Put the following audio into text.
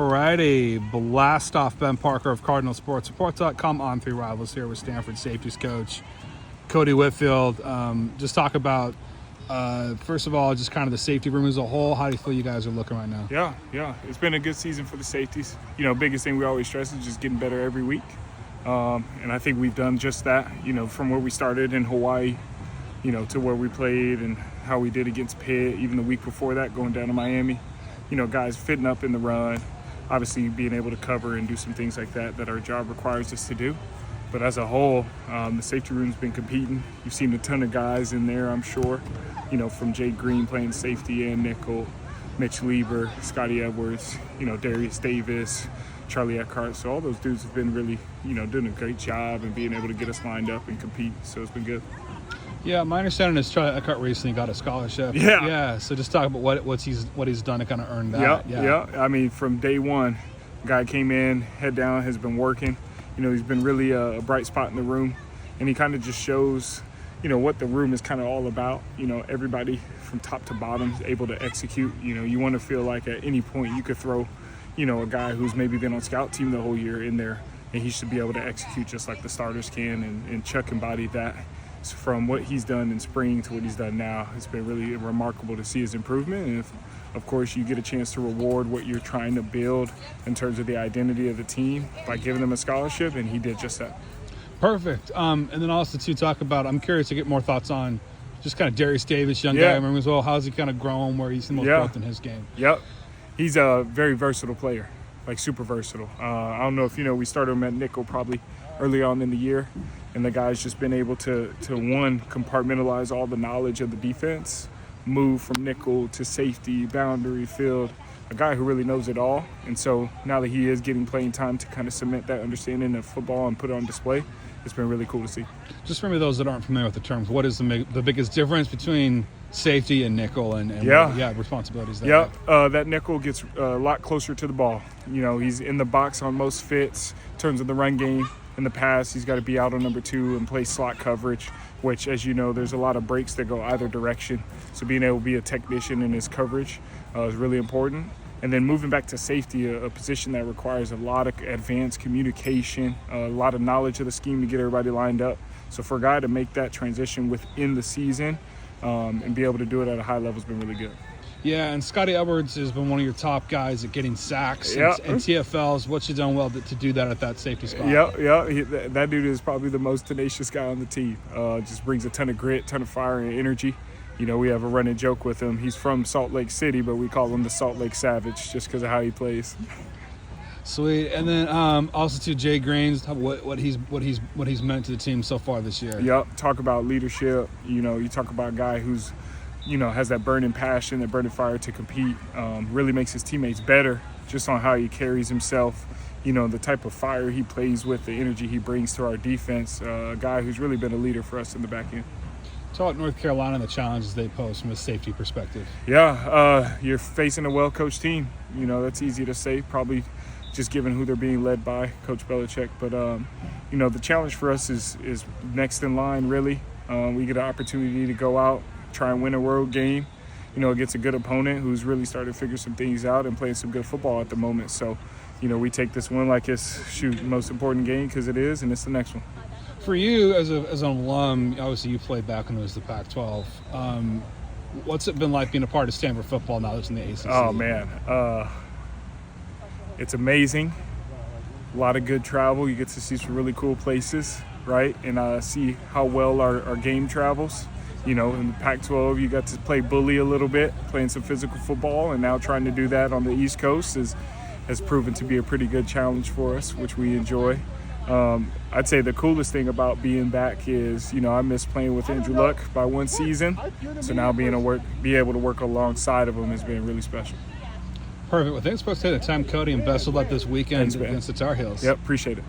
Alrighty, blast off. Ben Parker of Cardinal Sports Report.com on Three Rivals here with Stanford safeties coach Kodi Whitfield. Just talk about, first of all, just kind of the safety room as a whole. How do you feel you guys are looking right now? Yeah. It's been a good season for the safeties. Biggest thing we always stress is just getting better every week. And I think we've done just that, from where we started in Hawaii, to where we played and how we did against Pitt, even the week before that, going down to Miami. Guys fitting up in the run, obviously being able to cover and do some things like that our job requires us to do. But as a whole, the safety room's been competing. You've seen a ton of guys in there, I'm sure, from Jay Green playing safety and nickel, Mitch Lieber, Scotty Edwards, Darius Davis, Charlie Eckhart. So all those dudes have been really, doing a great job and being able to get us lined up and compete. So it's been good. Yeah, my understanding is Charlie Eckhart recently got a scholarship. Yeah. So just talk about what he's done to kind of earn that. Yeah. I mean, from day one, guy came in, head down, has been working. He's been really a bright spot in the room, and he kind of just shows, what the room is kind of all about. Everybody from top to bottom is able to execute. You want to feel like at any point you could throw, a guy who's maybe been on scout team the whole year in there, and he should be able to execute just like the starters can, and Chuck embodied that. So from what he's done in spring to what he's done now, it's been really remarkable to see his improvement. And if, of course, you get a chance to reward what you're trying to build in terms of the identity of the team by giving them a scholarship, and he did just that. Perfect. And then also to talk about, I'm curious to get more thoughts on just kind of Darius Davis, young guy, I remember as well. How's he kind of grown, where he's the most growth in his game? Yep. He's a very versatile player, like super versatile. I don't know if we started him at nickel probably early on in the year, and the guy's just been able to compartmentalize all the knowledge of the defense, move from nickel to safety, boundary, field, a guy who really knows it all. And so now that he is getting playing time to kind of cement that understanding of football and put it on display, it's been really cool to see. Just for me, those that aren't familiar with the terms, what is the biggest difference between safety and nickel and responsibilities there? That nickel gets a lot closer to the ball. He's in the box on most fits in terms of the run game. In the past, he's got to be out on number 2 and play slot coverage, which, as you know, there's a lot of breaks that go either direction. So being able to be a technician in his coverage is really important. And then moving back to safety, a position that requires a lot of advanced communication, a lot of knowledge of the scheme to get everybody lined up. So for a guy to make that transition within the season and be able to do it at a high level has been really good. Yeah, and Scotty Edwards has been one of your top guys at getting sacks and TFLs. What's you done well to do that at that safety spot? That dude is probably the most tenacious guy on the team. Just brings a ton of grit, ton of fire and energy. We have a running joke with him. He's from Salt Lake City, but we call him the Salt Lake Savage just because of how he plays. Sweet. And then also to Jay Green, what he's meant to the team so far this year. Yep. Talk about leadership. You talk about a guy who's has that burning passion, that burning fire to compete, really makes his teammates better just on how he carries himself, the type of fire he plays with, the energy he brings to our defense, a guy who's really been a leader for us in the back end. Talk about North Carolina and the challenges they pose from a safety perspective. You're facing a well-coached team. That's easy to say, probably just given who they're being led by, Coach Belichick. But, the challenge for us is next in line, really. We get an opportunity to go out, try and win a road game, against a good opponent who's really started to figure some things out and playing some good football at the moment. So, we take this one like it's the most important game because it is, and it's the next one. For you as an alum, obviously you played back when it was the Pac-12. What's it been like being a part of Stanford football now that's in the ACC? Oh, man. It's amazing. A lot of good travel. You get to see some really cool places, right? And see how well our game travels. In the Pac-12, you got to play bully a little bit, playing some physical football, and now trying to do that on the East Coast has proven to be a pretty good challenge for us, which we enjoy. I'd say the coolest thing about being back is, I miss playing with Andrew Luck by one season, so now be able to work alongside of him has been really special. Perfect. Well, thanks for taking the time, Kodi, and best of luck this weekend against the Tarheels. Yep, appreciate it.